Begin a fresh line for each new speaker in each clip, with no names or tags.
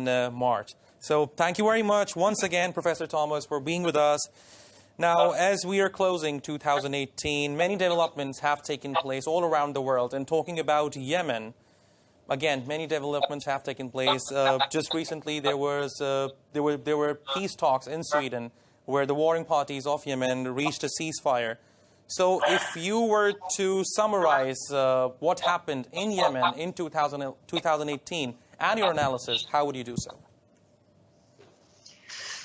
in March. So thank you very much once again, Professor Thomas, for being with us. Now, as we are closing 2018, many developments have taken place all around the world. And talking about Yemen, again, many developments have taken place. Just recently, there were peace talks in Sweden where the warring parties of Yemen reached a ceasefire. So if you were to summarize what happened in Yemen in 2018 and your analysis, how would you do so?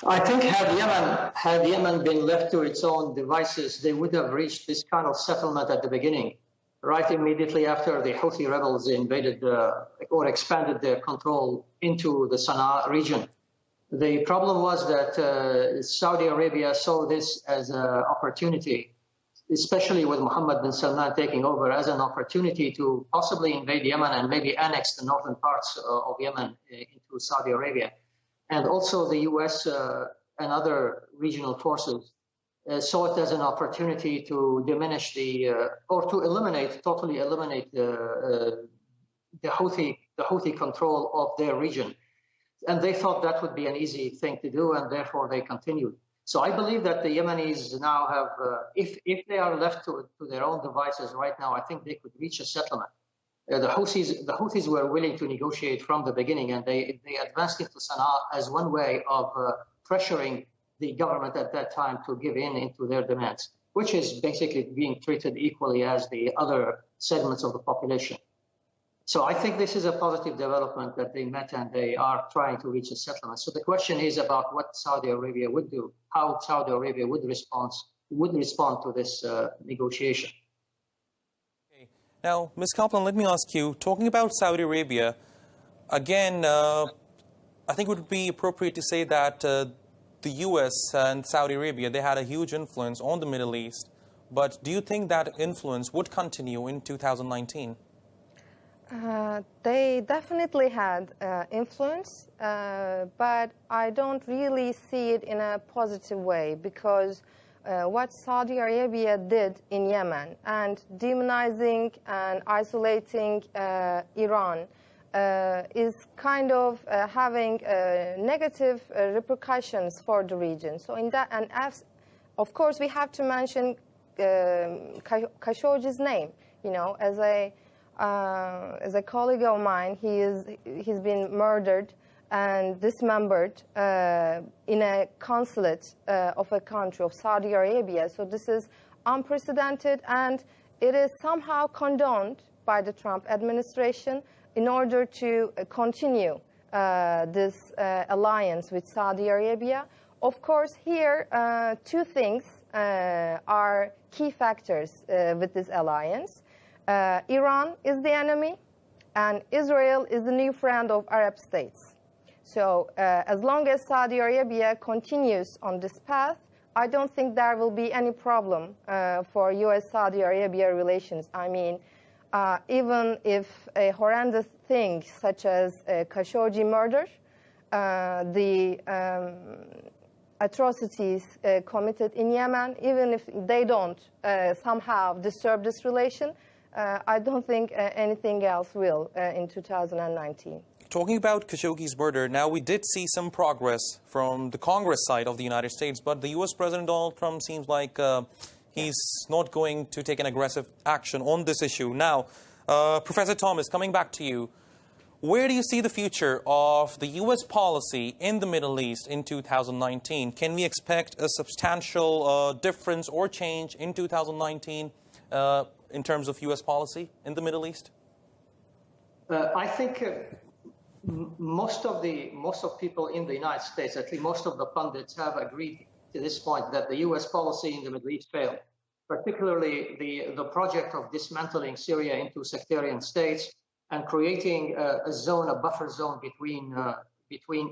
I think had Yemen been left to its own devices, they would have reached this kind of settlement at the beginning, right immediately after the Houthi rebels invaded or expanded their control into the Sana'a region. The problem was that Saudi Arabia saw this as an opportunity, especially with Mohammed bin Salman taking over, as an opportunity to possibly invade Yemen and maybe annex the northern parts of Yemen into Saudi Arabia. And also the U.S. And other regional forces saw it as an opportunity to diminish or to totally eliminate the Houthi control of their region. And they thought that would be an easy thing to do, and therefore they continued. So I believe that the Yemenis now have, if they are left to their own devices right now, I think they could reach a settlement. The Houthis were willing to negotiate from the beginning, and they advanced into Sana'a as one way of pressuring the government at that time to give into their demands, which is basically being treated equally as the other segments of the population. So I think this is a positive development that they met and they are trying to reach a settlement. So the question is about what Saudi Arabia would do, how Saudi Arabia would respond to this negotiation.
Now, Ms. Kaplan, let me ask you, talking about Saudi Arabia, again, I think it would be appropriate to say that the U.S. and Saudi Arabia, they had a huge influence on the Middle East. But do you think that influence would continue in 2019?
They definitely had influence, but I don't really see it in a positive way, because what Saudi Arabia did in Yemen and demonizing and isolating Iran is kind of having negative repercussions for the region. So in that, and of course we have to mention Khashoggi's name. You know, as a colleague of mine, he's been murdered and dismembered in a consulate of a country of Saudi Arabia. So this is unprecedented, and it is somehow condoned by the Trump administration in order to continue this alliance with Saudi Arabia. Of course, here, two things are key factors with this alliance. Iran is the enemy, and Israel is the new friend of Arab states. So as long as Saudi Arabia continues on this path, I don't think there will be any problem for U.S.-Saudi Arabia relations. I mean, even if a horrendous thing such as Khashoggi murder, the atrocities committed in Yemen, even if they don't somehow disturb this relation, I don't think anything else will in 2019.
Talking about Khashoggi's murder, now we did see some progress from the Congress side of the United States, but the U.S. President Donald Trump seems like he's not going to take an aggressive action on this issue. Now, Professor Thomas, coming back to you, where do you see the future of the U.S. policy in the Middle East in 2019? Can we expect a substantial difference or change in 2019 in terms of U.S. policy in the Middle East?
I think most of people in the United States, at least most of the pundits, have agreed to this point that the U.S. policy in the Middle East failed, particularly the project of dismantling Syria into sectarian states and creating a buffer zone between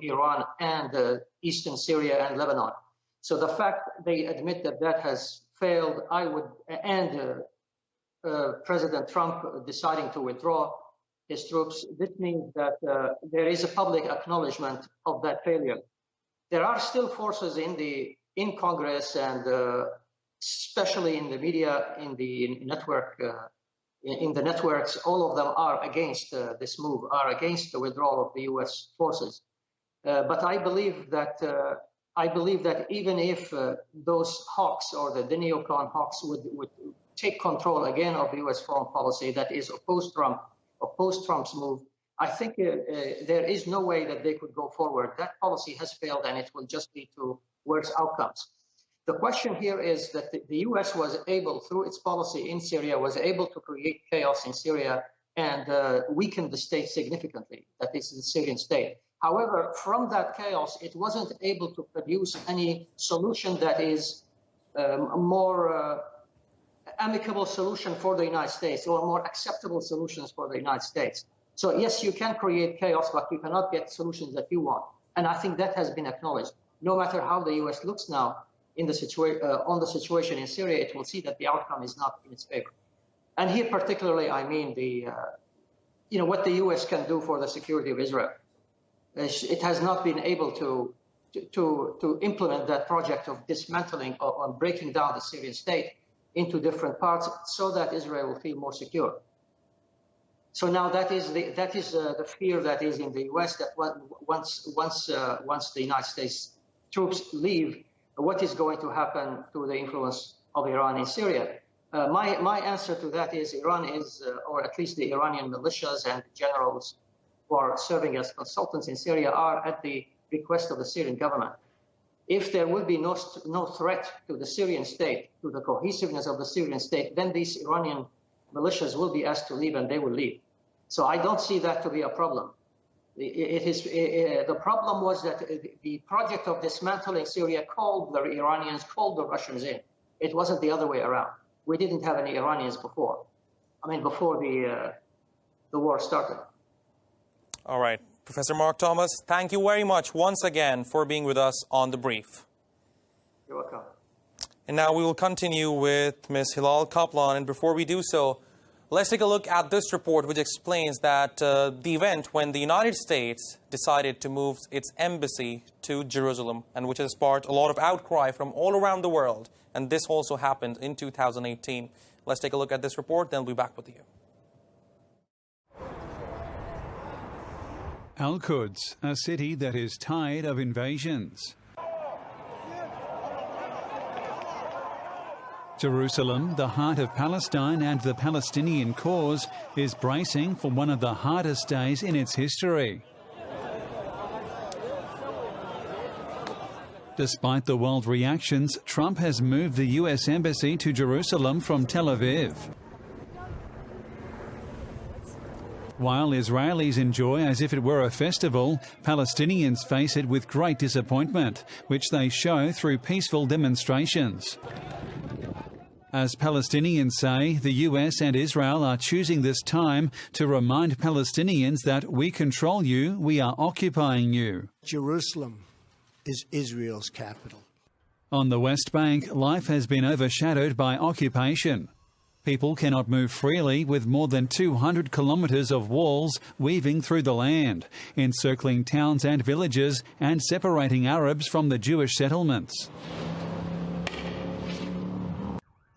Iran and eastern Syria and Lebanon. So the fact they admit that has failed, President Trump deciding to withdraw his troops, this means that there is a public acknowledgement of that failure. There are still forces in Congress and especially in the media, in the networks, all of them are against this move, are against the withdrawal of the U.S. forces. But I believe that even if those hawks or the neocon hawks would take control again of the U.S. foreign policy that is opposed Trump's move, I think there is no way that they could go forward. That policy has failed, and it will just lead to worse outcomes. The question here is that the U.S. was able, through its policy in Syria, was able to create chaos in Syria and weaken the state significantly, that is the Syrian state. However, from that chaos, it wasn't able to produce any solution that is a more amicable solution for the United States or more acceptable solutions for the United States. So yes, you can create chaos, but you cannot get solutions that you want. And I think that has been acknowledged. No matter how the U.S. looks now in the on the situation in Syria, it will see that the outcome is not in its favor. And here particularly, I mean what the U.S. can do for the security of Israel. It has not been able to implement that project of dismantling or breaking down the Syrian state into different parts so that Israel will feel more secure. So now that is the fear that is in the U.S. that once the United States troops leave, what is going to happen to the influence of Iran in Syria? My answer to that is Iran is, or at least the Iranian militias and generals who are serving as consultants in Syria are at the request of the Syrian government. If there will be no threat to the Syrian state, to the cohesiveness of the Syrian state, then these Iranian militias will be asked to leave, and they will leave. So I don't see that to be a problem. The problem was that the project of dismantling Syria called the Iranians, called the Russians in. It wasn't the other way around. We didn't have any Iranians before. Before the war started.
All right. Professor Mark Thomas, thank you very much once again for being with us on The Brief.
You're welcome.
And now we will continue with Ms. Hilal Kaplan. And before we do so, let's take a look at this report, which explains that the event when the United States decided to move its embassy to Jerusalem, and which has sparked a lot of outcry from all around the world. And this also happened in 2018. Let's take a look at this report, then we'll be back with you.
Al-Quds, a city that is tired of invasions. Jerusalem, the heart of Palestine and the Palestinian cause, is bracing for one of the hardest days in its history. Despite the world reactions, Trump has moved the U.S. Embassy to Jerusalem from Tel Aviv. While Israelis enjoy as if it were a festival, Palestinians face it with great disappointment, which they show through peaceful demonstrations. As Palestinians say, the US and Israel are choosing this time to remind Palestinians that we control you, we are occupying you.
Jerusalem is Israel's capital.
On the West Bank, life has been overshadowed by occupation. People cannot move freely with more than 200 kilometres of walls weaving through the land, encircling towns and villages and separating Arabs from the Jewish settlements.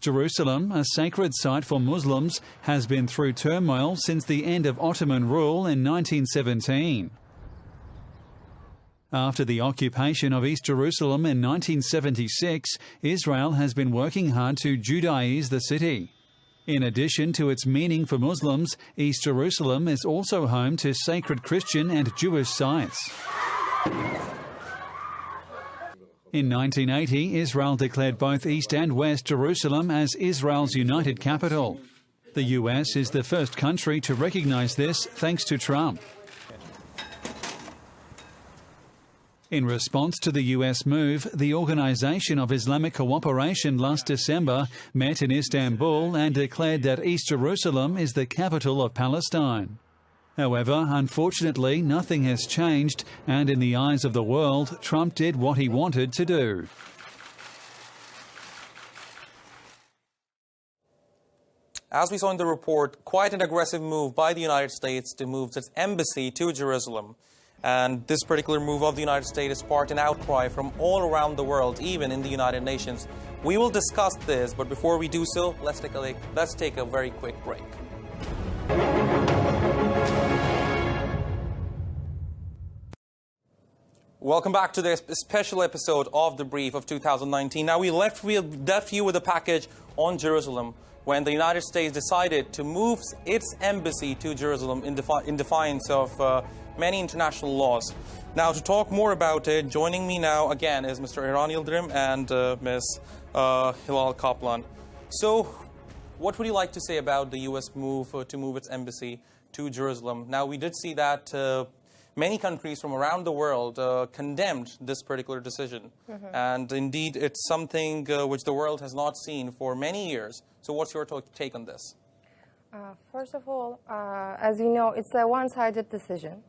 Jerusalem, a sacred site for Muslims, has been through turmoil since the end of Ottoman rule in 1917. After the occupation of East Jerusalem in 1976, Israel has been working hard to Judaize the city. In addition to its meaning for Muslims, East Jerusalem is also home to sacred Christian and Jewish sites. In 1980, Israel declared both East and West Jerusalem as Israel's united capital. The US is the first country to recognize this thanks to Trump. In response to the US move, the Organization of Islamic Cooperation last December met in Istanbul and declared that East Jerusalem is the capital of Palestine. However, unfortunately, nothing has changed, and in the eyes of the world, Trump did what he wanted to do.
As we saw in the report, quite an aggressive move by the United States to move its embassy to Jerusalem. And this particular move of the United States has sparked an outcry from all around the world, even in the United Nations. We will discuss this, but before we do so, let's take a very quick break. Welcome back to this special episode of The Brief of 2019. Now, we left you with a package on Jerusalem when the United States decided to move its embassy to Jerusalem in defiance of many international laws. Now, to talk more about it, joining me now again is Mr. Eran Yildirim and Ms. Hilal Kaplan. So, what would you like to say about the U.S. move to move its embassy to Jerusalem? Now, we did see that many countries from around the world condemned this particular decision. And indeed, it's something which the world has not seen for many years. So what's your take on this?
First of all, as you know, it's a one-sided decision.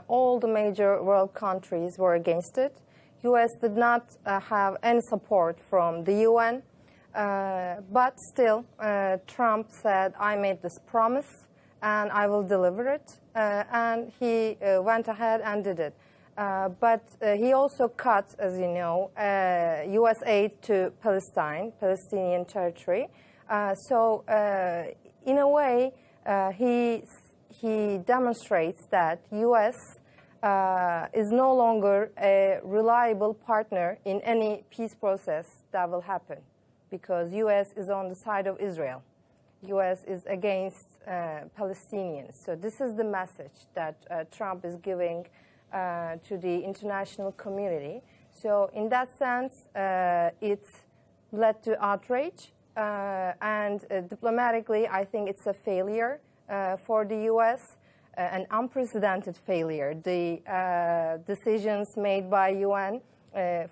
All the major world countries were against it. U.S. did not have any support from the UN. But still, Trump said, I made this promise and I will deliver it. And he went ahead and did it. But he also cut, as you know, U.S. aid to Palestinian territory. So in a way, he demonstrates that U.S. Is no longer a reliable partner in any peace process that will happen, because U.S. is on the side of Israel. U.S. is against Palestinians. So this is the message that Trump is giving to the international community. So in that sense, it led to outrage. And diplomatically, I think it's a failure for the U.S., an unprecedented failure. The decisions made by UN,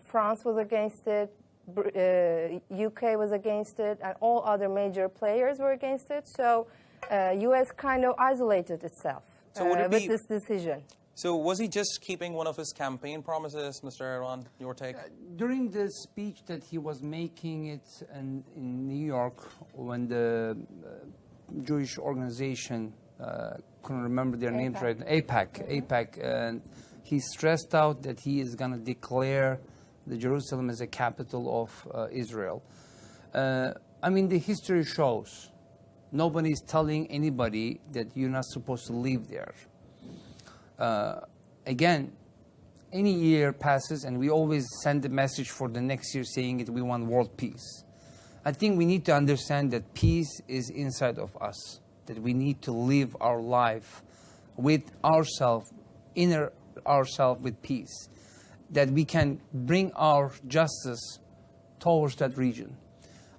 France was against it, UK was against it, and all other major players were against it. So U.S. kind of isolated itself with this decision.
So was he just keeping one of his campaign promises, Mr. Eran? Your take?
During the speech that he was making it in New York, when the Jewish organization, couldn't remember their names right now, AIPAC, and he stressed out that he is going to declare the Jerusalem as a capital of Israel. I mean, the history shows nobody is telling anybody that you're not supposed to live there. Again, any year passes and we always send a message for the next year saying that we want world peace. I think we need to understand that peace is inside of us, that we need to live our life with ourselves, inner ourselves with peace, that we can bring our justice towards that region.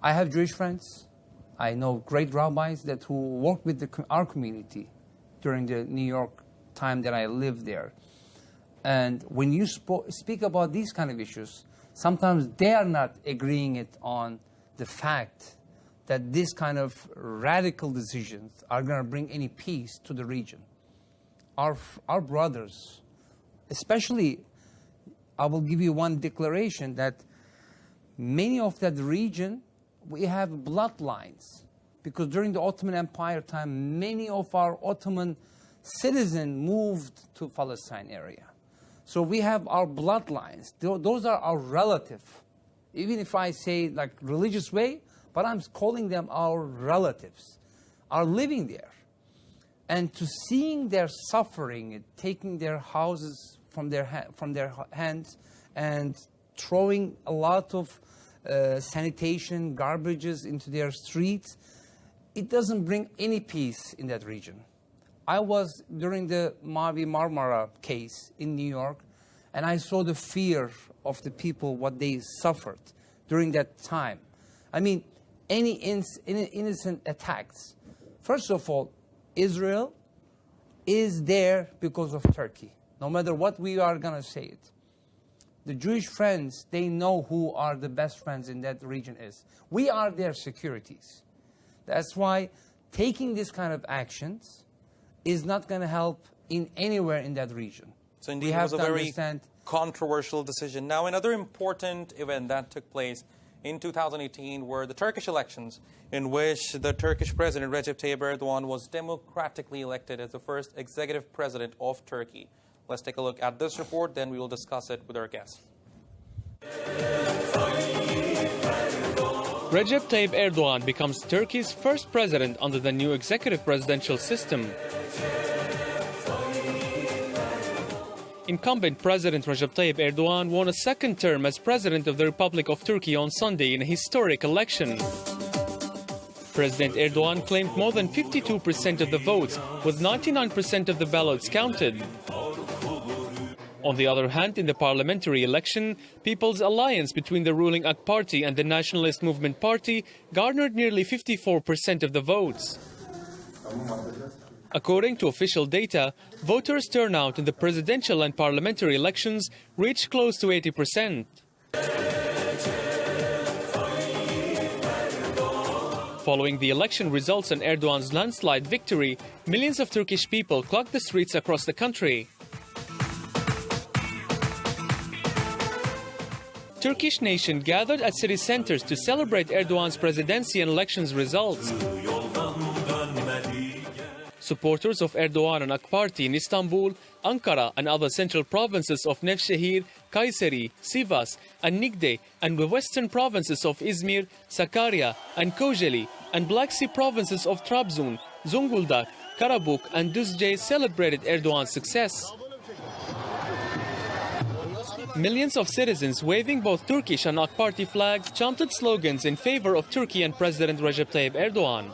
I have Jewish friends. I know great rabbis who work with our community during the New York time that I lived there. And when you speak about these kind of issues, sometimes they are not agreeing it on the fact that this kind of radical decisions are going to bring any peace to the region. Our brothers, especially, I will give you one declaration that many of that region, we have bloodlines. Because during the Ottoman Empire time, many of our Ottoman citizens moved to Palestine area. So we have our bloodlines. Those are our relatives. Even if I say like religious way, but I'm calling them our relatives, are living there. And to seeing their suffering, taking their houses from their hands and throwing a lot of sanitation, garbages into their streets, it doesn't bring any peace in that region. I was during the Mavi Marmara case in New York, and I saw the fear of the people, what they suffered during that time. I mean, any innocent attacks. First of all, Israel is there because of Turkey. No matter what we are going to say it. The Jewish friends, they know who are the best friends in that region is. We are their securities. That's why taking this kind of actions is not going to help in anywhere in that region.
So indeed, it was a very controversial decision. Now, another important event that took place in 2018 were the Turkish elections, in which the Turkish president, Recep Tayyip Erdogan, was democratically elected as the first executive president of Turkey. Let's take a look at this report, then we will discuss it with our guests.
Recep Tayyip Erdogan becomes Turkey's first president under the new executive presidential system. Incumbent President Recep Tayyip Erdogan won a second term as President of the Republic of Turkey on Sunday in a historic election. President Erdogan claimed more than 52% of the votes, with 99% of the ballots counted. On the other hand, in the parliamentary election, People's Alliance between the ruling AK Party and the Nationalist Movement Party garnered nearly 54% of the votes. According to official data, voters' turnout in the presidential and parliamentary elections reached close to 80%. Following the election results and Erdogan's landslide victory, millions of Turkish people clogged the streets across the country. Turkish nation gathered at city centers to celebrate Erdogan's presidency and elections results. Supporters of Erdogan and AK Party in Istanbul, Ankara and other central provinces of Nevşehir, Kayseri, Sivas and Niğde and the western provinces of Izmir, Sakarya and Kocaeli and Black Sea provinces of Trabzon, Zonguldak, Karabük and Düzce celebrated Erdogan's success. Millions of citizens waving both Turkish and AK Party flags chanted slogans in favor of Turkey and President Recep Tayyip Erdogan.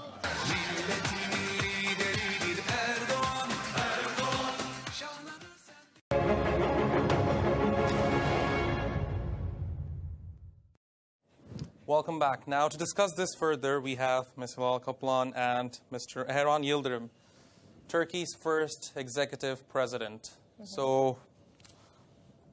Welcome back. Now, to discuss this further, we have Ms. Hilal Kaplan and Mr. Erhan Yildirim, Turkey's first executive president. So,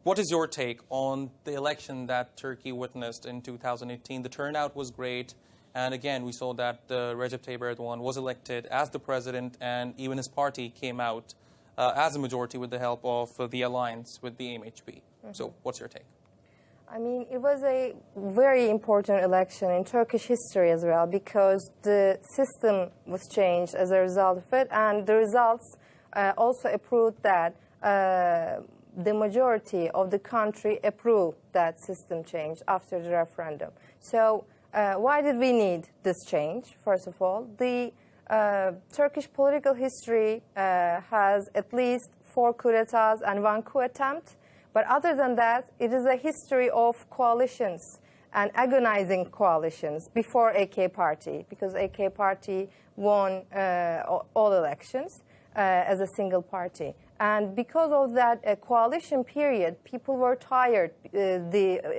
what is your take on the election that Turkey witnessed in 2018? The turnout was great, and again, we saw that Recep Tayyip Erdogan was elected as the president, and even his party came out as a majority with the help of the alliance with the MHP. So, what's your take?
I mean, it was a very important election in Turkish history as well, because the system was changed as a result of it, and the results also approved that the majority of the country approved that system change after the referendum. So why did we need this change, first of all? The Turkish political history has at least 4 coups d'etats and 1 coup attempt. But other than that, it is a history of coalitions and agonizing coalitions before AK Party, because AK Party won all elections as a single party. And because of that coalition period, people were tired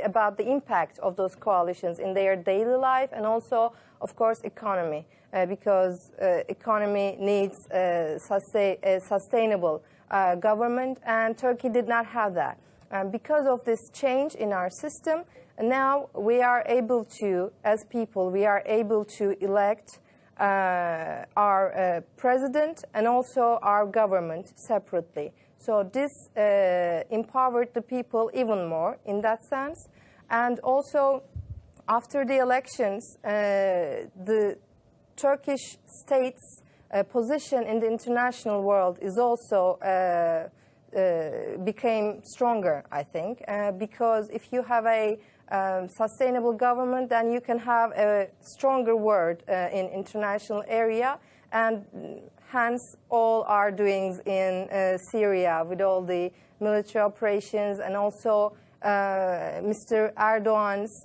about the impact of those coalitions in their daily life and also, of course, economy, because economy needs a sustainable government, and Turkey did not have that. Because of this change in our system, now we are able to, as people, we are able to elect our president and also our government separately. So this empowered the people even more in that sense. And also, after the elections, the Turkish state's position in the international world is also became stronger, I think, because if you have a sustainable government, then you can have a stronger word in international area, and hence all our doings in Syria with all the military operations and also Mr. Erdogan's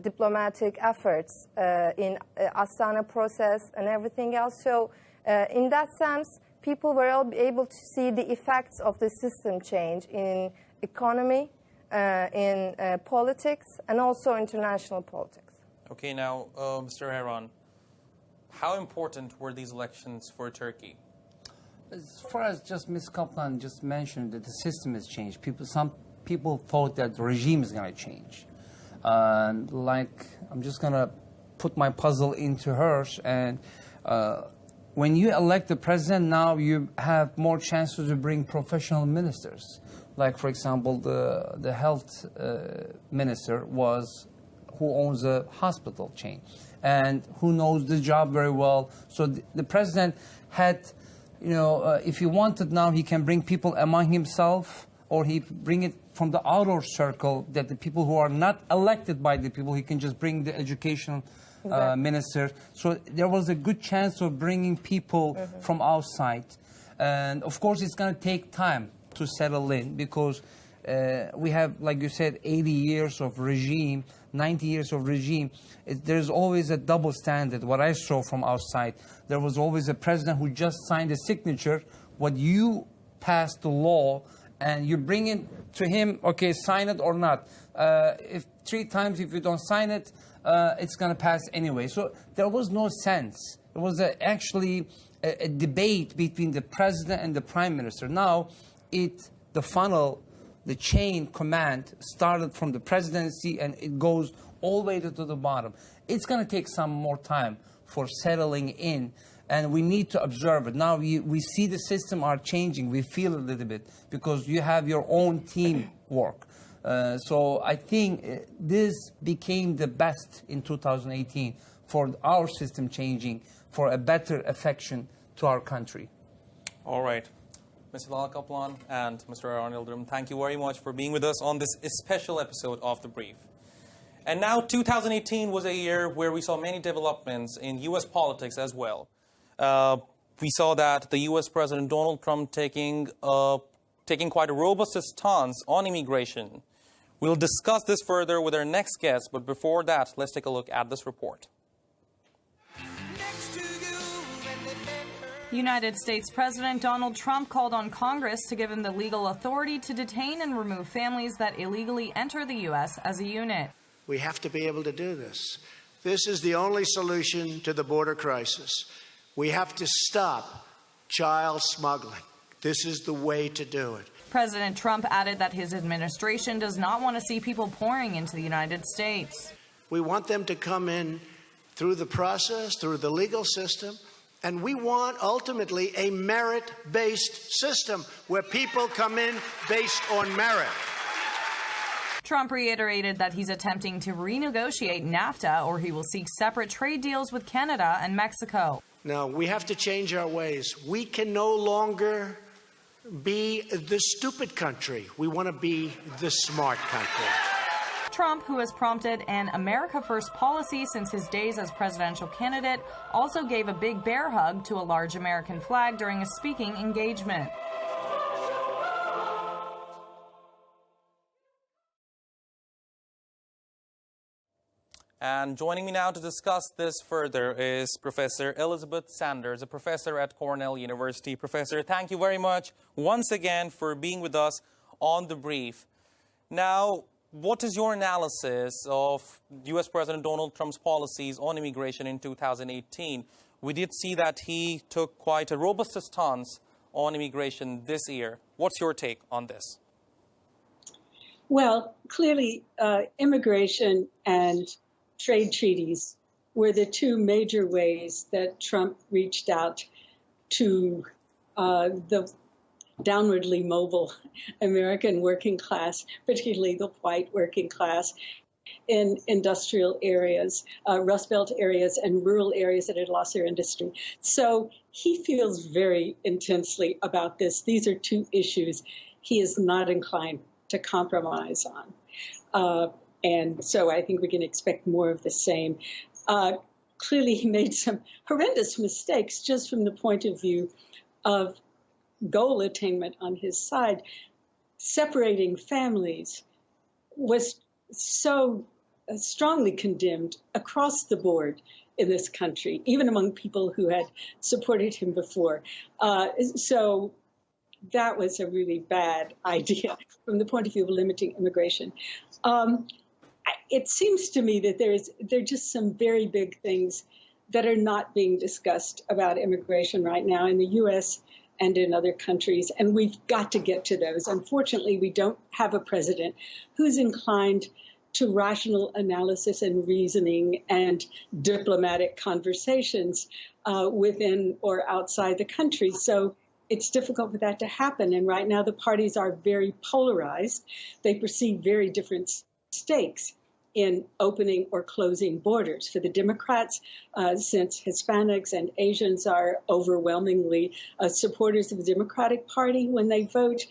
diplomatic efforts in Astana process and everything else. So in that sense, people were able to see the effects of the system change in economy, in politics, and also international politics.
Okay, now, Mr. Erhan, how important were these elections for Turkey?
As far as just Ms. Kaplan just mentioned that the system has changed, some people thought that the regime is going to change. Like, I'm just going to put my puzzle into hers, and when you elect the president, now you have more chances to bring professional ministers. Like, for example, the health minister who owns a hospital chain and who knows the job very well. So the president had, if he wanted now, he can bring people among himself, or he bring it from the outer circle, that the people who are not elected by the people, he can just bring the education minister. So there was a good chance of bringing people from outside. And of course, it's going to take time to settle in because we have, like you said, 80 years of regime, 90 years of regime. There's always a double standard. What I saw from outside, there was always a president who just signed a signature, what you passed the law, and you bring it to him, okay, sign it or not. If 3 times, if you don't sign it, it's going to pass anyway. So there was no sense. It was actually a debate between the president and the prime minister. Now, the funnel, the chain command started from the presidency and it goes all the way to the bottom. It's going to take some more time for settling in. And we need to observe it. Now we see the system are changing. We feel a little bit because you have your own team work. So I think this became the best in 2018 for our system changing, for a better affection to our country.
All right. Mr. Lal Kaplan and Mr. Aaron Yildirim, thank you very much for being with us on this special episode of The Brief. And now 2018 was a year where we saw many developments in U.S. politics as well. We saw that the U.S. President Donald Trump taking quite a robust stance on immigration. We'll discuss this further with our next guest, but before that, let's take a look at this report.
United States President Donald Trump called on Congress to give him the legal authority to detain and remove families that illegally enter the U.S. as a unit.
We have to be able to do this. This is the only solution to the border crisis. We have to stop child smuggling. This is the way to do it.
President Trump added that his administration does not want to see people pouring into the United States.
We want them to come in through the process, through the legal system, and we want ultimately a merit-based system where people come in based on merit.
Trump reiterated that he's attempting to renegotiate NAFTA, or he will seek separate trade deals with Canada and Mexico.
Now, we have to change our ways. We can no longer be the stupid country. We want to be the smart country.
Trump, who has prompted an America First policy since his days as presidential candidate, also gave a big bear hug to a large American flag during a speaking engagement.
And joining me now to discuss this further is Professor Elizabeth Sanders, a professor at Cornell University. Professor, thank you very much once again for being with us on The Brief. Now, what is your analysis of U.S. President Donald Trump's policies on immigration in 2018? We did see that he took quite a robust stance on immigration this year. What's your take on this?
Well, clearly, immigration and trade treaties were the 2 major ways that Trump reached out to the downwardly mobile American working class, particularly the white working class in industrial areas, Rust Belt areas and rural areas that had lost their industry. So he feels very intensely about this. These are 2 issues he is not inclined to compromise on. And so I think we can expect more of the same. Clearly, he made some horrendous mistakes just from the point of view of goal attainment on his side. Separating families was so strongly condemned across the board in this country, even among people who had supported him before. So that was a really bad idea from the point of view of limiting immigration. It seems to me that there are just some very big things that are not being discussed about immigration right now in the U.S. and in other countries, and we've got to get to those. Unfortunately, we don't have a president who's inclined to rational analysis and reasoning and diplomatic conversations within or outside the country. So it's difficult for that to happen. And right now, the parties are very polarized. They perceive very different stakes in opening or closing borders. For the Democrats, since Hispanics and Asians are overwhelmingly supporters of the Democratic Party when they vote,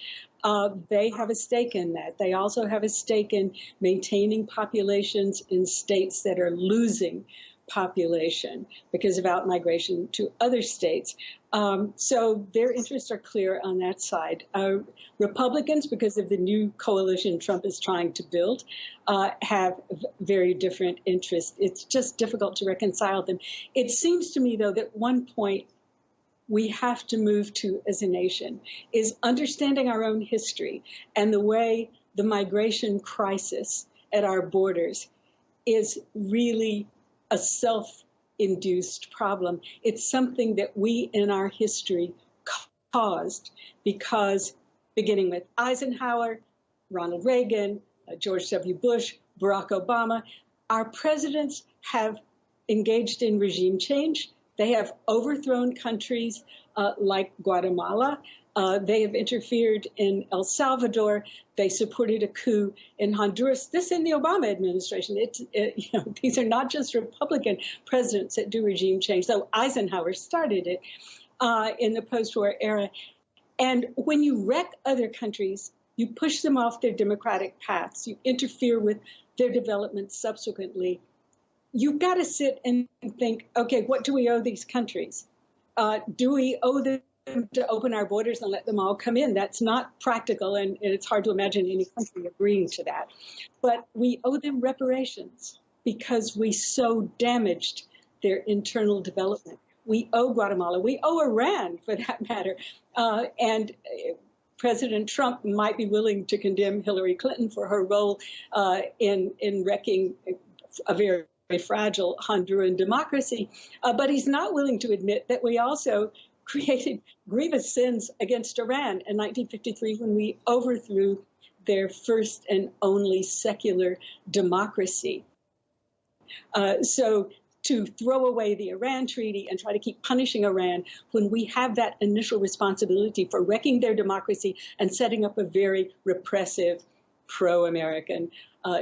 they have a stake in that. They also have a stake in maintaining populations in states that are losing population because of outmigration to other states. So their interests are clear on that side. Republicans, because of the new coalition Trump is trying to build, have very different interests. It's just difficult to reconcile them. It seems to me, though, that one point we have to move to as a nation is understanding our own history and the way the migration crisis at our borders is really a self-induced problem. It's something that we in our history caused because beginning with Eisenhower, Ronald Reagan, George W. Bush, Barack Obama, our presidents have engaged in regime change. They have overthrown countries like Guatemala. They have interfered in El Salvador. They supported a coup in Honduras. This in the Obama administration. These are not just Republican presidents that do regime change, though Eisenhower started it in the post-war era. And when you wreck other countries, you push them off their democratic paths. You interfere with their development subsequently. You've got to sit and think, okay, what do we owe these countries? Do we owe them to open our borders and let them all come in? That's not practical, and it's hard to imagine any country agreeing to that. But we owe them reparations because we so damaged their internal development. We owe Guatemala. We owe Iran, for that matter. And President Trump might be willing to condemn Hillary Clinton for her role in wrecking a very fragile Honduran democracy, but he's not willing to admit that we also created grievous sins against Iran in 1953 when we overthrew their first and only secular democracy. So to throw away the Iran treaty and try to keep punishing Iran when we have that initial responsibility for wrecking their democracy and setting up a very repressive pro-American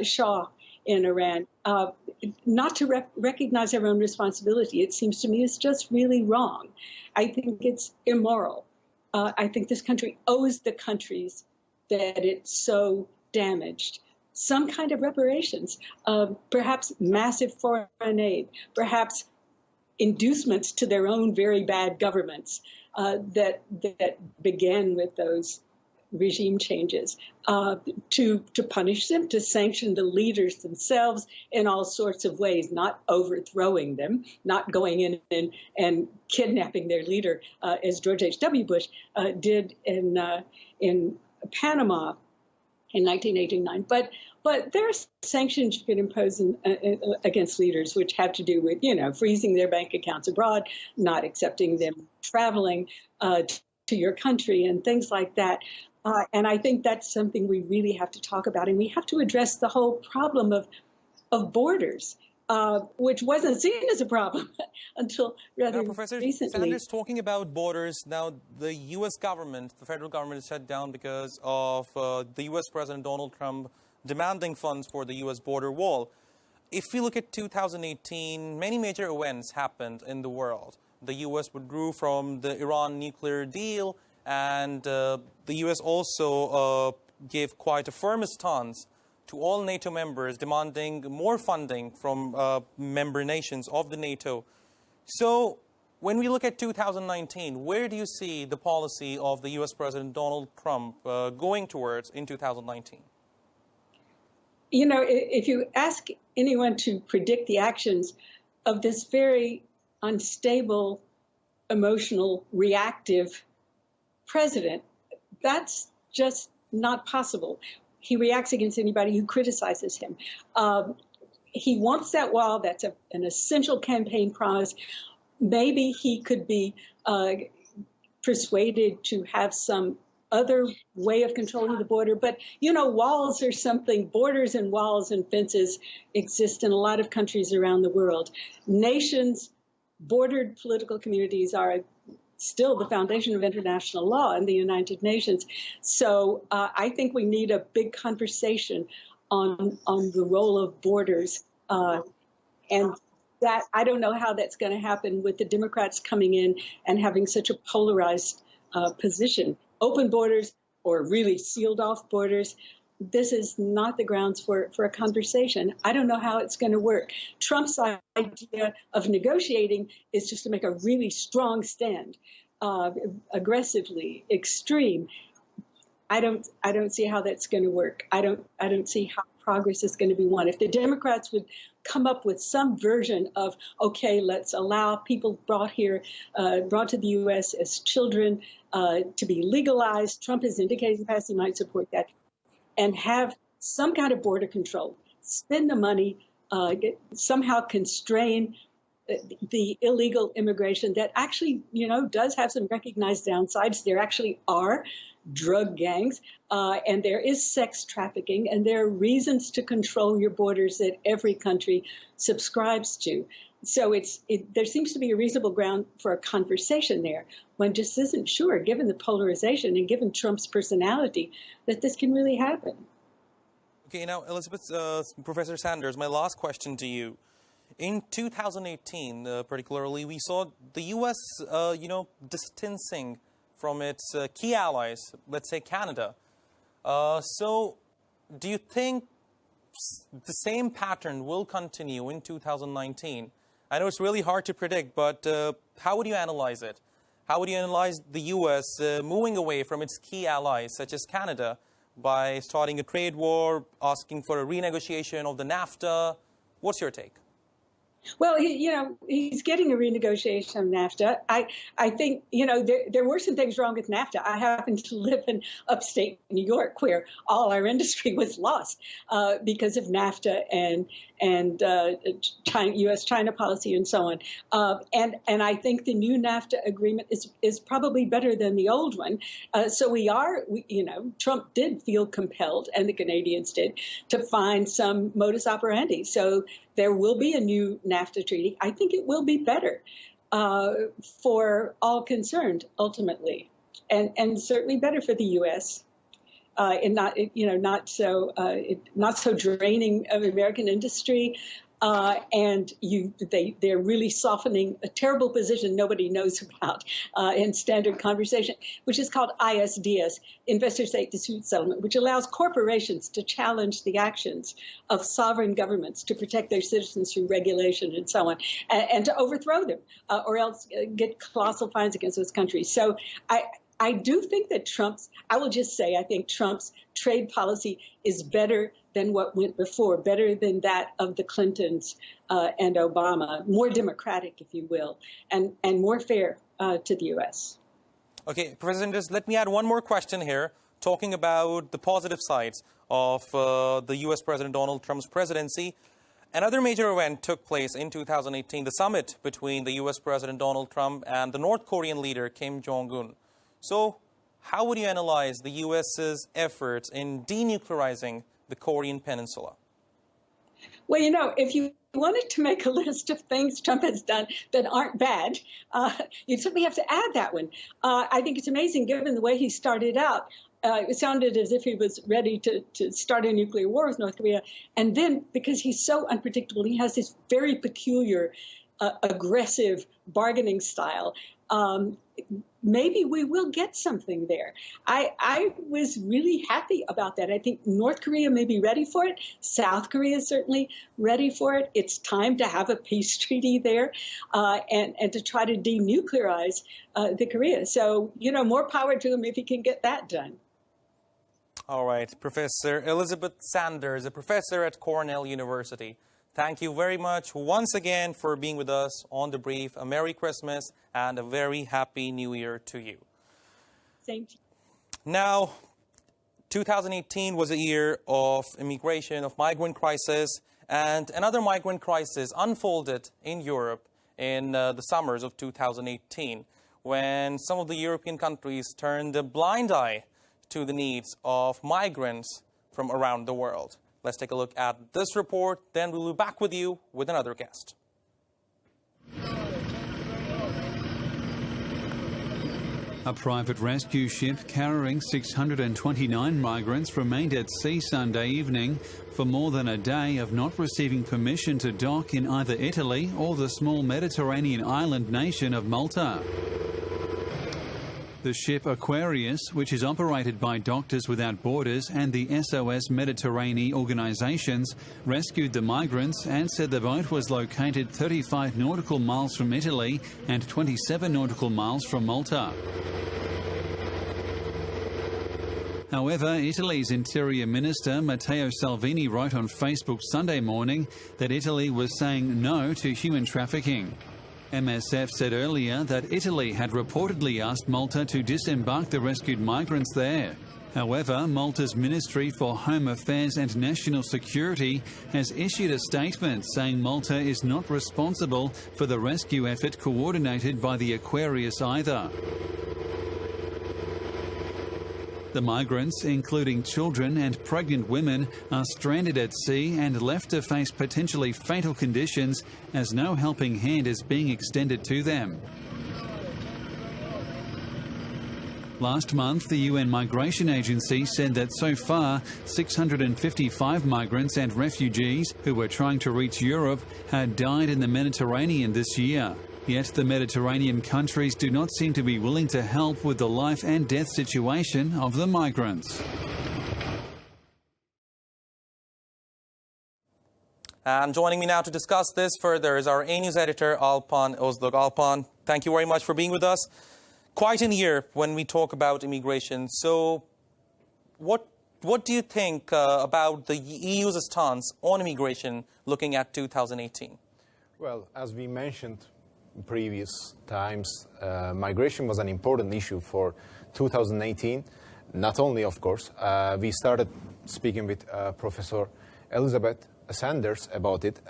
Shah in Iran, not to recognize our own responsibility, it seems to me, is just really wrong. I think it's immoral. I think this country owes the countries that it so damaged some kind of reparations, perhaps massive foreign aid, perhaps inducements to their own very bad governments that began with those regime changes, to punish them, to sanction the leaders themselves in all sorts of ways, not overthrowing them, not going in and kidnapping their leader, as George H.W. Bush did in Panama in 1989. But there are sanctions you can impose against leaders which have to do with, freezing their bank accounts abroad, not accepting them traveling to your country and things like that. And I think that's something we really have to talk about. And we have to address the whole problem of borders, which wasn't seen as a problem until rather
Professor
recently.
Sanders, talking about borders, now the U.S. government, the federal government is shut down because of the U.S. President Donald Trump demanding funds for the U.S. border wall. If we look at 2018, many major events happened in the world. The U.S. withdrew from the Iran nuclear deal, and the U.S. also gave quite a firm stance to all NATO members, demanding more funding from member nations of the NATO. So when we look at 2019, where do you see the policy of the U.S. President Donald Trump going towards in 2019?
If you ask anyone to predict the actions of this very unstable, emotional, reactive president, that's just not possible. He reacts against anybody who criticizes him. He wants that wall. That's an essential campaign promise. Maybe he could be persuaded to have some other way of controlling the border. But, walls are something, borders and walls and fences exist in a lot of countries around the world. Nations, bordered political communities are still the foundation of international law in the United Nations. So I think we need a big conversation on the role of borders. And that I don't know how that's going to happen with the Democrats coming in and having such a polarized position. Open borders or really sealed off borders. this is not the grounds for a conversation. I don't know how it's going to work. Trump's idea of negotiating is just to make a really strong stand, aggressively, extreme. I don't see how that's going to work. I don't see how progress is going to be won. If the Democrats would come up with some version of, okay, let's allow people brought to the U.S. as children to be legalized. Trump has indicated in the past he might support that, and have some kind of border control, spend the money, somehow constrain the illegal immigration that actually, does have some recognized downsides. There actually are drug gangs, and there is sex trafficking, and there are reasons to control your borders that every country subscribes to. So there seems to be a reasonable ground for a conversation there. One just isn't sure, given the polarization and given Trump's personality, that this can really happen.
Okay, now, Elizabeth, Professor Sanders, my last question to you. In 2018, particularly, we saw the U.S., distancing from its key allies, let's say Canada. So do you think the same pattern will continue in 2019? I know it's really hard to predict, but how would you analyze it? How would you analyze the U.S. Moving away from its key allies, such as Canada, by starting a trade war, asking for a renegotiation of the NAFTA? What's your take?
Well, he's getting a renegotiation of NAFTA. I think, there were some things wrong with NAFTA. I happen to live in upstate New York, where all our industry was lost because of NAFTA and U.S.-China policy and so on. And I think the new NAFTA agreement is probably better than the old one. So Trump did feel compelled, and the Canadians did, to find some modus operandi. So there will be a new NAFTA treaty. I think it will be better for all concerned, ultimately, and certainly better for the U.S. And not so draining of American industry. And they're really softening a terrible position nobody knows about in standard conversation, which is called ISDS, Investor State Dispute Settlement, which allows corporations to challenge the actions of sovereign governments to protect their citizens through regulation and so on, and to overthrow them or else get colossal fines against those countries. So I do think that I think Trump's trade policy is better than what went before, better than that of the Clintons and Obama, more democratic, if you will, and more fair to the U.S.
Okay, Professor Sanders, let me add one more question here, talking about the positive sides of the U.S. President Donald Trump's presidency. Another major event took place in 2018, the summit between the U.S. President Donald Trump and the North Korean leader Kim Jong-un. So how would you analyze the U.S.'s efforts in denuclearizing the Korean Peninsula?
Well, if you wanted to make a list of things Trump has done that aren't bad, you'd certainly have to add that one. I think it's amazing, given the way he started out. It sounded as if he was ready to start a nuclear war with North Korea. And then, because he's so unpredictable, he has this very peculiar, aggressive bargaining style. Maybe we will get something there. I was really happy about that. I think North Korea may be ready for it. South Korea is certainly ready for it. It's time to have a peace treaty there and to try to denuclearize the Korea. So, more power to him if he can get that done.
All right. Professor Elizabeth Sanders, a professor at Cornell University. Thank you very much once again for being with us on The Brief. A Merry Christmas and a very Happy New Year to you.
Same to you.
Now, 2018 was a year of immigration, of migrant crisis, and another migrant crisis unfolded in Europe in the summers of 2018, when some of the European countries turned a blind eye to the needs of migrants from around the world. Let's take a look at this report, then we'll be back with you with another guest.
A private rescue ship carrying 629 migrants remained at sea Sunday evening for more than a day of not receiving permission to dock in either Italy or the small Mediterranean island nation of Malta. The ship Aquarius, which is operated by Doctors Without Borders and the SOS Mediterranean organisations, rescued the migrants and said the boat was located 35 nautical miles from Italy and 27 nautical miles from Malta. However, Italy's Interior Minister Matteo Salvini wrote on Facebook Sunday morning that Italy was saying no to human trafficking. MSF said earlier that Italy had reportedly asked Malta to disembark the rescued migrants there. However, Malta's Ministry for Home Affairs and National Security has issued a statement saying Malta is not responsible for the rescue effort coordinated by the Aquarius either. The migrants, including children and pregnant women, are stranded at sea and left to face potentially fatal conditions as no helping hand is being extended to them. Last month, the UN Migration Agency said that so far, 655 migrants and refugees who were trying to reach Europe had died in the Mediterranean this year. Yet the Mediterranean countries do not seem to be willing to help with the life and death situation of the migrants.
And joining me now to discuss this further is our A News editor, Alpan Özluk. Alpan, thank you very much for being with us. Quite a year when we talk about immigration. So what do you think about the EU's stance on immigration looking at 2018?
Well, as we mentioned previous times, migration was an important issue for 2018. Not only, of course, we started speaking with Professor Elizabeth Sanders about it.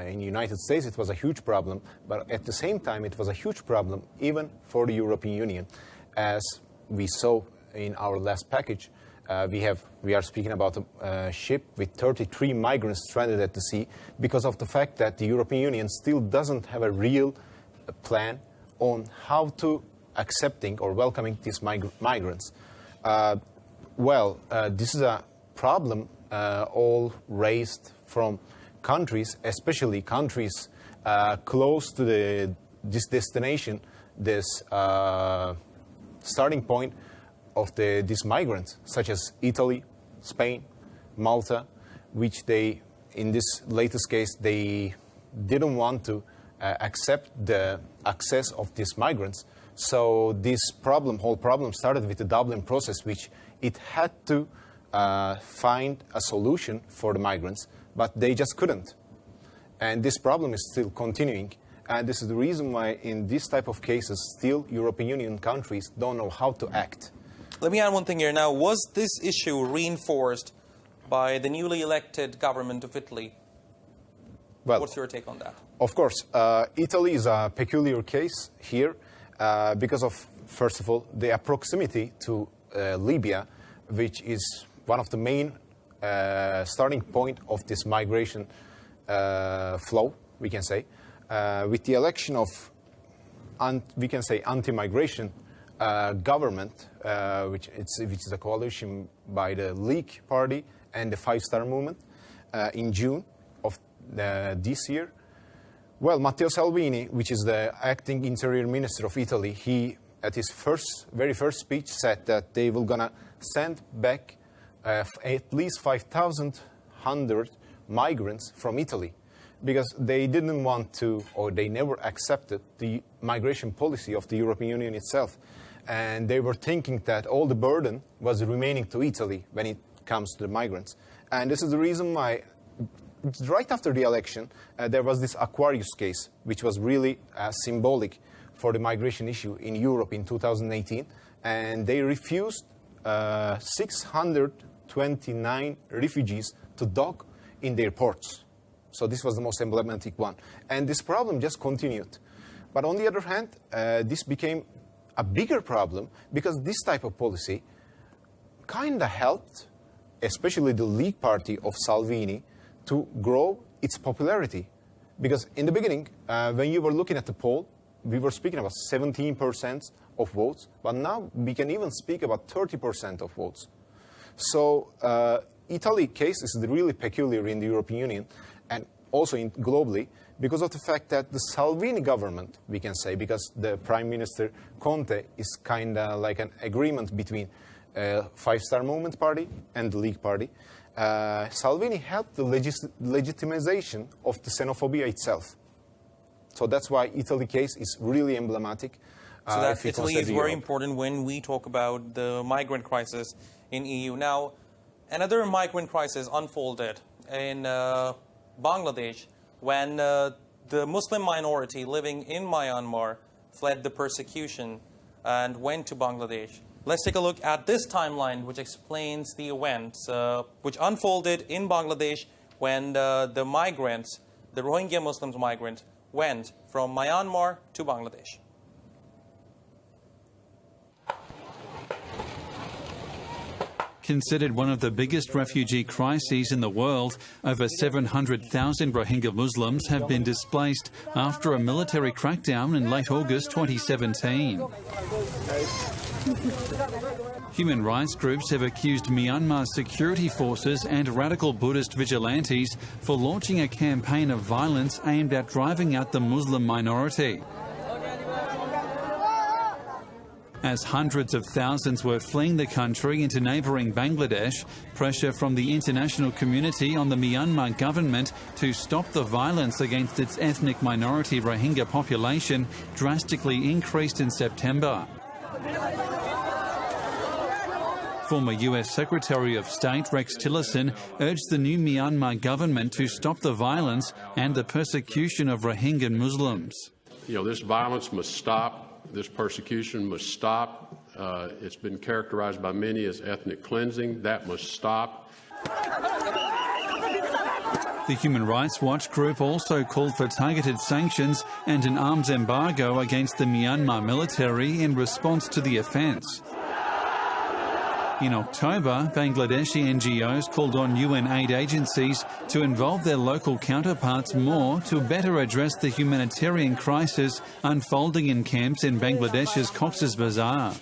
In the United States, it was a huge problem, but at the same time, it was a huge problem even for the European Union. As we saw in our last package, we are speaking about a ship with 33 migrants stranded at the sea because of the fact that the European Union still doesn't have a real plan on how to accepting or welcoming these migrants. This is a problem all raised from countries, especially countries close to this destination, this starting point of these migrants, such as Italy, Spain, Malta, which they, in this latest case, they didn't want to accept the access of these migrants. So this whole problem started with the Dublin process, which it had to find a solution for the migrants, but they just couldn't. And this problem is still continuing. And this is the reason why in this type of cases, still European Union countries don't know how to act.
Let me add one thing here now. Was this issue reinforced by the newly elected government of Italy? Well, what's your take on that?
Of course, Italy is a peculiar case here because of, first of all, their proximity to Libya, which is one of the main starting point of this migration flow, we can say. With the election of, we can say, anti-migration government, which is a coalition by the League Party and the Five Star Movement in June of this year. Well, Matteo Salvini, which is the acting Interior Minister of Italy, he, at his very first speech, said that they were going to send back at least 5,100 migrants from Italy because they didn't want to, or they never accepted the migration policy of the European Union itself. And they were thinking that all the burden was remaining to Italy when it comes to the migrants. And this is the reason why, right after the election, there was this Aquarius case, which was really symbolic for the migration issue in Europe in 2018. And they refused 629 refugees to dock in their ports. So this was the most emblematic one. And this problem just continued. But on the other hand, this became a bigger problem because this type of policy kind of helped, especially the League Party of Salvini, to grow its popularity. Because in the beginning, when you were looking at the poll, we were speaking about 17% of votes, but now we can even speak about 30% of votes. So Italy case is really peculiar in the European Union. And also globally, because of the fact that the Salvini government, we can say, because the Prime Minister Conte is kind of like an agreement between Five Star Movement Party and the League Party. Salvini helped the legitimization of the xenophobia itself. So that's why Italy case is really emblematic.
So that Italy is very important when we talk about the migrant crisis in EU. Now, another migrant crisis unfolded in Bangladesh when the Muslim minority living in Myanmar fled the persecution and went to Bangladesh. Let's take a look at this timeline, which explains the events which unfolded in Bangladesh when the migrants, the Rohingya Muslims migrants, went from Myanmar to Bangladesh.
Considered one of the biggest refugee crises in the world, over 700,000 Rohingya Muslims have been displaced after a military crackdown in late August 2017. Human rights groups have accused Myanmar's security forces and radical Buddhist vigilantes for launching a campaign of violence aimed at driving out the Muslim minority. As hundreds of thousands were fleeing the country into neighbouring Bangladesh, pressure from the international community on the Myanmar government to stop the violence against its ethnic minority Rohingya population drastically increased in September. Former US Secretary of State Rex Tillerson urged the new Myanmar government to stop the violence and the persecution of Rohingya Muslims.
This violence must stop. This persecution must stop. It's been characterized by many as ethnic cleansing. That must stop.
The Human Rights Watch group also called for targeted sanctions and an arms embargo against the Myanmar military in response to the offence. In October, Bangladeshi NGOs called on UN aid agencies to involve their local counterparts more to better address the humanitarian crisis unfolding in camps in Bangladesh's Cox's Bazar.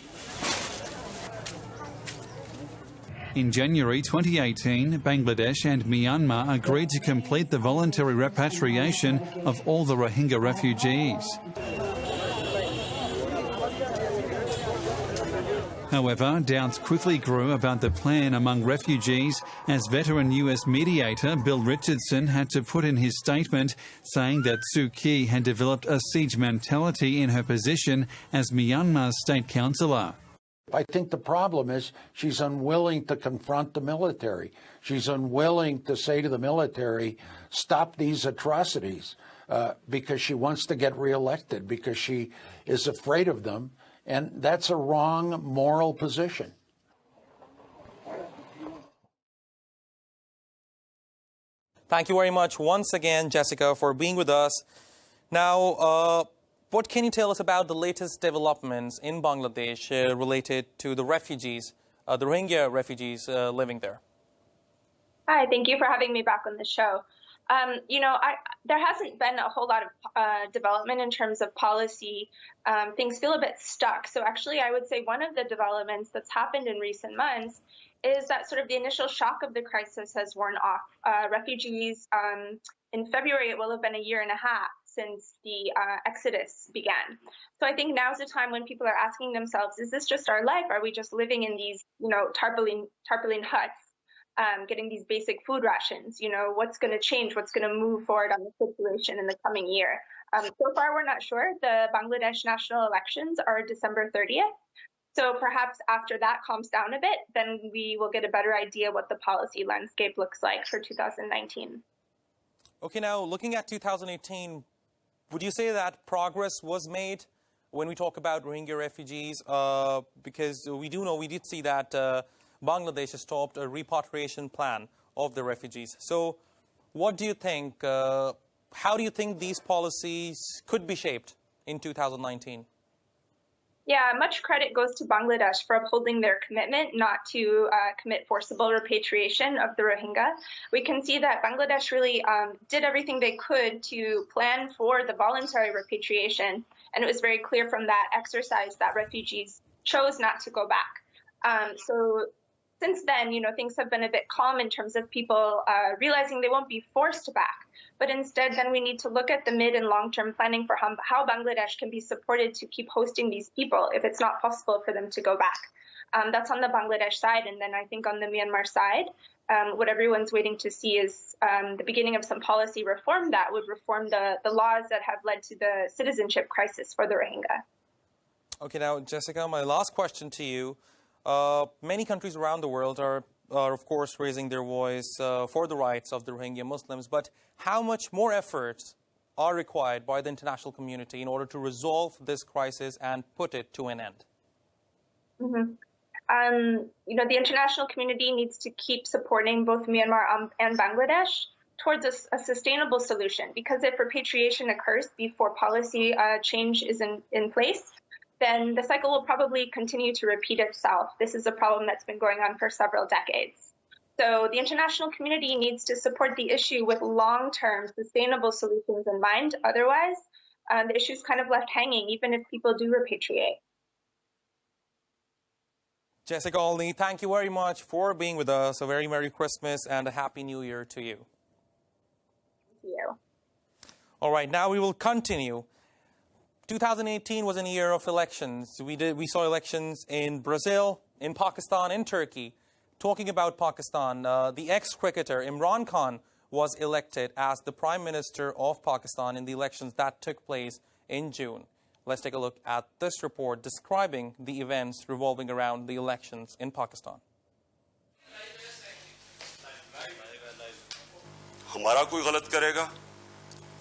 In January 2018, Bangladesh and Myanmar agreed to complete the voluntary repatriation of all the Rohingya refugees. However, doubts quickly grew about the plan among refugees as veteran US mediator Bill Richardson had to put in his statement saying that Suu Kyi had developed a siege mentality in her position as Myanmar's state councillor.
I think the problem is she's unwilling to confront the military. She's unwilling to say to the military, stop these atrocities, because she wants to get reelected, because she is afraid of them. And that's a wrong moral position.
Thank you very much once again, Jessica, for being with us. Now, what can you tell us about the latest developments in Bangladesh related to the refugees, the Rohingya refugees living there?
Hi, thank you for having me back on the show. There hasn't been a whole lot of development in terms of policy. Things feel a bit stuck. So actually, I would say one of the developments that's happened in recent months is that sort of the initial shock of the crisis has worn off. Refugees, in February, it will have been a year and a half since the exodus began. So I think now's the time when people are asking themselves, is this just our life? Are we just living in these, tarpaulin huts? Getting these basic food rations, what's going to change, what's going to move forward on the situation in the coming year. So far, we're not sure. The Bangladesh national elections are December 30th. So perhaps after that calms down a bit, then we will get a better idea what the policy landscape looks like for 2019.
Okay, now looking at 2018, would you say that progress was made when we talk about Rohingya refugees? Because we did see that Bangladesh has stopped a repatriation plan of the refugees. So what do you think, how do you think these policies could be shaped in 2019?
Yeah, much credit goes to Bangladesh for upholding their commitment not to commit forcible repatriation of the Rohingya. We can see that Bangladesh really did everything they could to plan for the voluntary repatriation. And it was very clear from that exercise that refugees chose not to go back. So Since then, things have been a bit calm in terms of people realizing they won't be forced back. But instead, then we need to look at the mid and long-term planning for how Bangladesh can be supported to keep hosting these people if it's not possible for them to go back. That's on the Bangladesh side. And then I think on the Myanmar side, what everyone's waiting to see is the beginning of some policy reform that would reform the laws that have led to the citizenship crisis for the Rohingya.
Okay, now, Jessica, my last question to you. Many countries around the world are of course, raising their voice for the rights of the Rohingya Muslims. But how much more efforts are required by the international community in order to resolve this crisis and put it to an end?
The international community needs to keep supporting both Myanmar and Bangladesh towards a sustainable solution, because if repatriation occurs before policy change is in place, then the cycle will probably continue to repeat itself. This is a problem that's been going on for several decades. So the international community needs to support the issue with long-term sustainable solutions in mind. Otherwise, the issue is kind of left hanging, even if people do repatriate.
Jessica Olney, thank you very much for being with us. A very Merry Christmas and a Happy New Year to you.
Thank you.
All right, now we will continue. 2018 was a year of elections. We saw elections in Brazil, in Pakistan, in Turkey. Talking about Pakistan, the ex-cricketer Imran Khan was elected as the Prime Minister of Pakistan in the elections that took place in June. Let's take a look at this report describing the events revolving around the elections in Pakistan.
हमारा कोई गलत करेगा,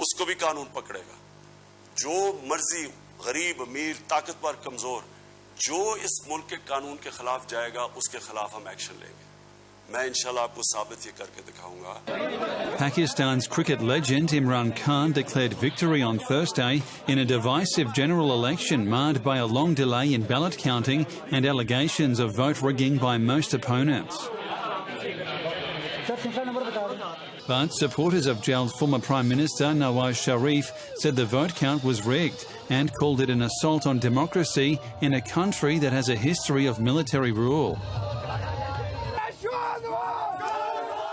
उसको भी कानून पकड़ेगा। जो मर्जी गरीब अमीर ताकतवर कमजोर जो इस मुल्क के कानून के खिलाफ जाएगा उसके खिलाफ हम एक्शन लेंगे। मैं इंशाल्लाह आपको साबित ये करके दिखाऊंगा।
Pakistan's cricket legend Imran Khan declared victory on Thursday in a divisive general election marred by a long delay in ballot counting and allegations of vote rigging by most opponents. But supporters of jailed former Prime Minister Nawaz Sharif said the vote count was rigged and called it an assault on democracy in a country that has a history of military rule.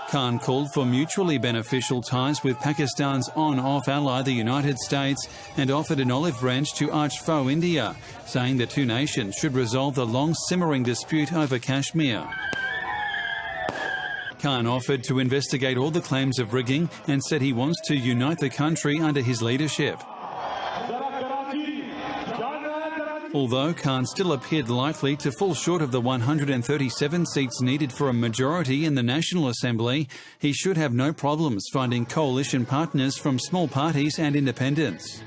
Khan called for mutually beneficial ties with Pakistan's on-off ally, the United States, and offered an olive branch to arch-foe India, saying the two nations should resolve the long-simmering dispute over Kashmir. Khan offered to investigate all the claims of rigging and said he wants to unite the country under his leadership. Although Khan still appeared likely to fall short of the 137 seats needed for a majority in the National Assembly, he should have no problems finding coalition partners from small parties and independents.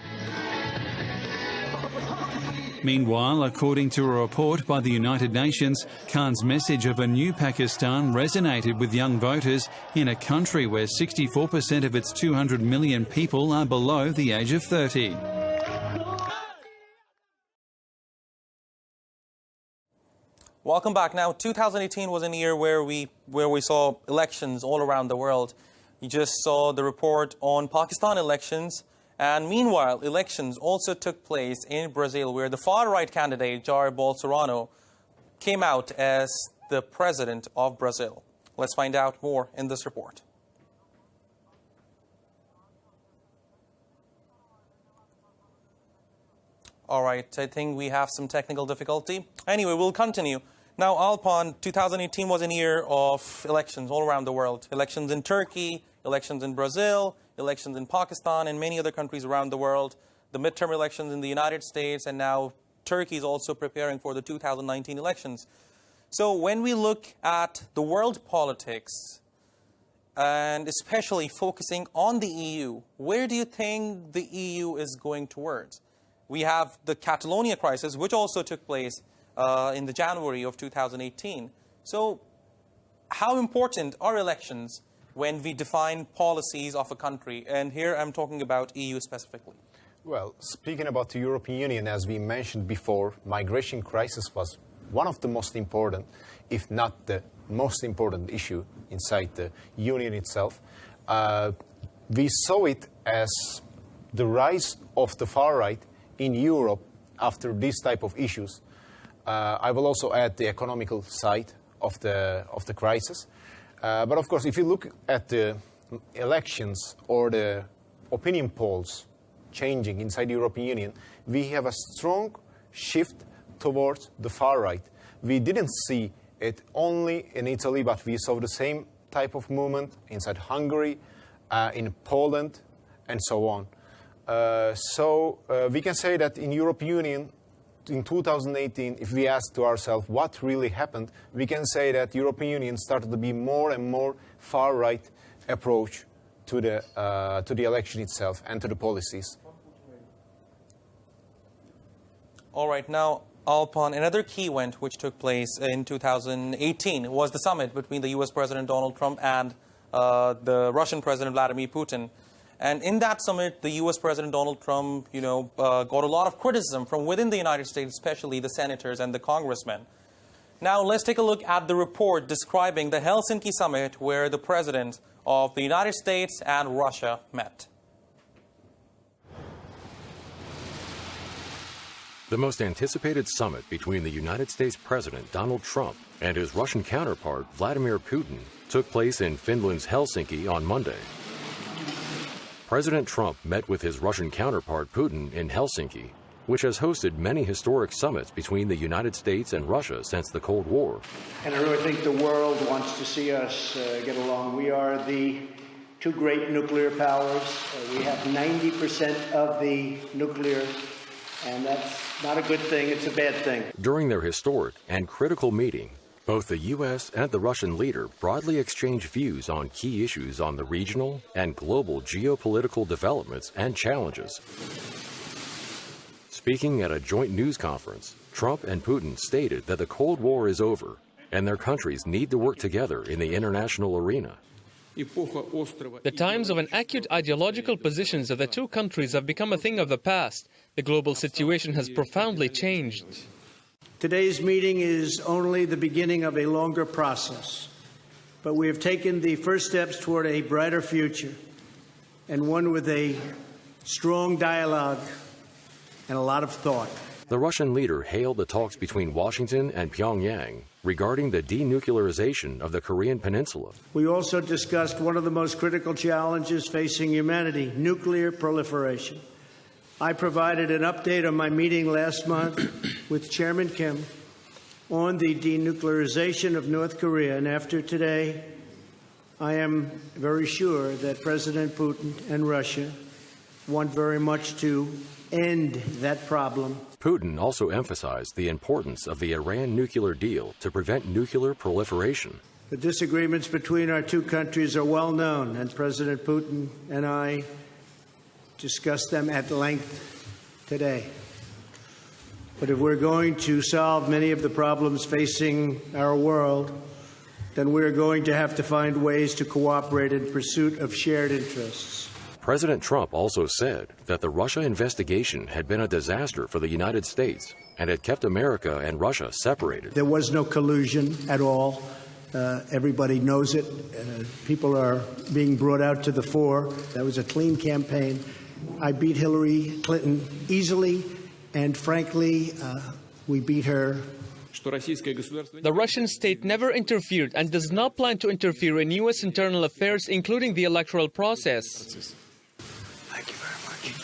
Meanwhile, according to a report by the United Nations, Khan's message of a new Pakistan resonated with young voters in a country where 64% of its 200 million people are below the age of 30.
Welcome back. Now, 2018 was a year where we saw elections all around the world. You just saw the report on Pakistan elections. And meanwhile, elections also took place in Brazil, where the far-right candidate, Jair Bolsonaro, came out as the president of Brazil. Let's find out more in this report. All right, I think we have some technical difficulty. Anyway, we'll continue. Now, Alpan, 2018 was a year of elections all around the world. Elections in Turkey, elections in Brazil, elections in Pakistan and many other countries around the world, the midterm elections in the United States, and now Turkey is also preparing for the 2019 elections. So when we look at the world politics, and especially focusing on the EU, where do you think the EU is going towards? We have the Catalonia crisis, which also took place in the January of 2018. So how important are elections when we define policies of a country? And here I'm talking about EU specifically.
Well, speaking about the European Union, as we mentioned before, migration crisis was one of the most important, if not the most important issue inside the Union itself. We saw it as the rise of the far right in Europe after these type of issues. I will also add the economical side of the crisis. But of course, if you look at the elections or the opinion polls changing inside the European Union, we have a strong shift towards the far right. We didn't see it only in Italy, but we saw the same type of movement inside Hungary, in Poland, and so on. So we can say that in European Union, in 2018, if we ask to ourselves what really happened, we can say that European Union started to be more and more far-right approach to the election itself and to the policies.
All right, now, Alpan, another key event which took place in 2018 was the summit between the U.S. President Donald Trump and the Russian President Vladimir Putin. And in that summit, the U.S. President Donald Trump, got a lot of criticism from within the United States, especially the senators and the congressmen. Now, let's take a look at the report describing the Helsinki summit where the presidents of the United States and Russia met.
The most anticipated summit between the United States President Donald Trump and his Russian counterpart Vladimir Putin took place in Finland's Helsinki on Monday. President Trump met with his Russian counterpart Putin in Helsinki, which has hosted many historic summits between the United States and Russia since the Cold War.
And I really think the world wants to see us get along. We are the two great nuclear powers. We have 90% of the nuclear, and that's not a good thing, it's a bad thing.
During their historic and critical meeting, both the U.S. and the Russian leader broadly exchanged views on key issues on the regional and global geopolitical developments and challenges. Speaking at a joint news conference, Trump and Putin stated that the Cold War is over and their countries need to work together in the international arena.
The times of an acute ideological positions of the two countries have become a thing of the past. The global situation has profoundly changed.
Today's meeting is only the beginning of a longer process, but we have taken the first steps toward a brighter future, and one with a strong dialogue and a lot of thought.
The Russian leader hailed the talks between Washington and Pyongyang regarding the denuclearization of the Korean Peninsula.
We also discussed one of the most critical challenges facing humanity, nuclear proliferation. I provided an update on my meeting last month with Chairman Kim on the denuclearization of North Korea, and after today, I am very sure that President Putin and Russia want very much to end that problem.
Putin also emphasized the importance of the Iran nuclear deal to prevent nuclear proliferation.
The disagreements between our two countries are well known, and President Putin and I discussed them at length today. But if we're going to solve many of the problems facing our world, then we're going to have to find ways to cooperate in pursuit of shared interests.
President Trump also said that the Russia investigation had been a disaster for the United States and had kept America and Russia separated.
There was no collusion at all. Everybody knows it. People are being brought out to the fore. That was a clean campaign. I beat Hillary Clinton easily, and frankly, we beat her.
The Russian state never interfered and does not plan to interfere in U.S. internal affairs, including the electoral process.
Thank you very much.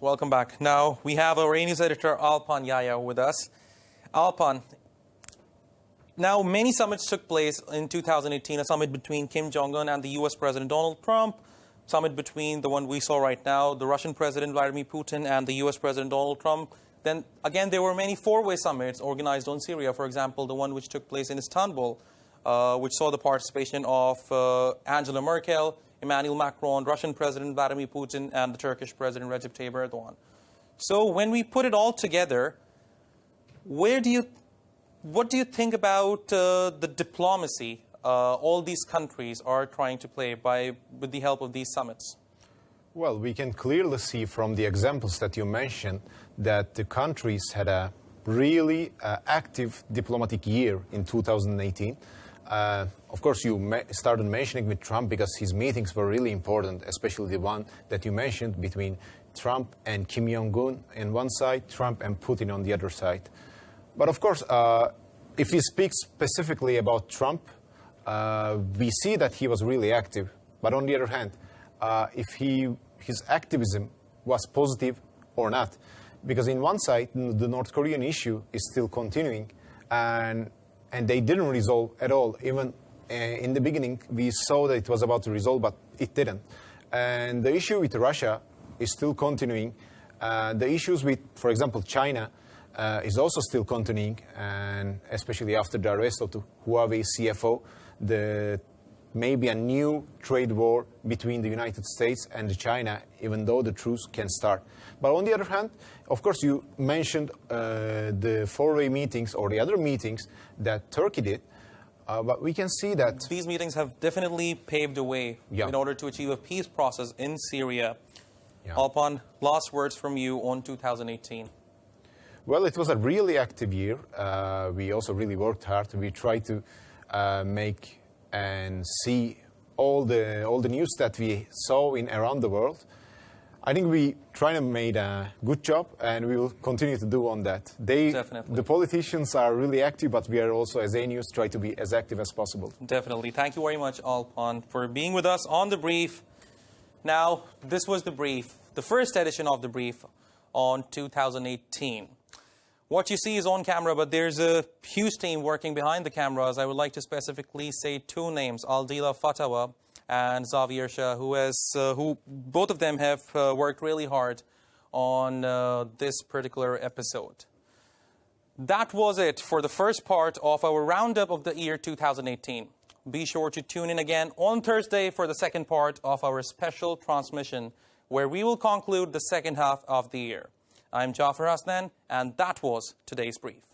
Welcome back. Now, we have our news editor, Alpan Yaya, with us. Alpan, now many summits took place in 2018, a summit between Kim Jong-un and the U.S. President Donald Trump, summit between the one we saw right now, the Russian President Vladimir Putin and the U.S. President Donald Trump. Then, again, there were many four-way summits organized on Syria, for example, the one which took place in Istanbul, which saw the participation of Angela Merkel, Emmanuel Macron, Russian President Vladimir Putin, and the Turkish President Recep Tayyip Erdogan. So when we put it all together, what do you think about the diplomacy all these countries are trying to play with the help of these summits?
Well, we can clearly see from the examples that you mentioned that the countries had a really active diplomatic year in 2018. Of course, you started mentioning with Trump because his meetings were really important, especially the one that you mentioned between Trump and Kim Jong-un on one side, Trump and Putin on the other side. But of course, if we speak specifically about Trump, we see that he was really active. But on the other hand, if his activism was positive or not, because in one side, the North Korean issue is still continuing, and they didn't resolve at all. Even in the beginning, we saw that it was about to resolve, but it didn't. And the issue with Russia is still continuing. The issues with, for example, China is also still continuing, and especially after the arrest of the Huawei CFO, maybe a new trade war between the United States and China, even though the truce can start. But on the other hand, of course, you mentioned the four-way meetings or the other meetings that Turkey did. But we can see that
these meetings have definitely paved the way in order to achieve a peace process in Syria. Alpan, last words from you on 2018.
Well, it was a really active year. We also really worked hard. We tried to make and see all the news that we saw around the world. I think we tried to make a good job, and we will continue to do on that.
Definitely.
The politicians are really active, but we are also, as A News, try to be as active as possible.
Definitely. Thank you very much, Alpan, for being with us on The Brief. Now, this was The Brief, the first edition of The Brief on 2018. What you see is on camera, but there's a huge team working behind the cameras. I would like to specifically say two names, Aldila Fatawa and Xavier Shah, who both of them have worked really hard on this particular episode. That was it for the first part of our roundup of the year 2018. Be sure to tune in again on Thursday for the second part of our special transmission, where we will conclude the second half of the year. I'm Jafar Hasnan, and that was today's brief.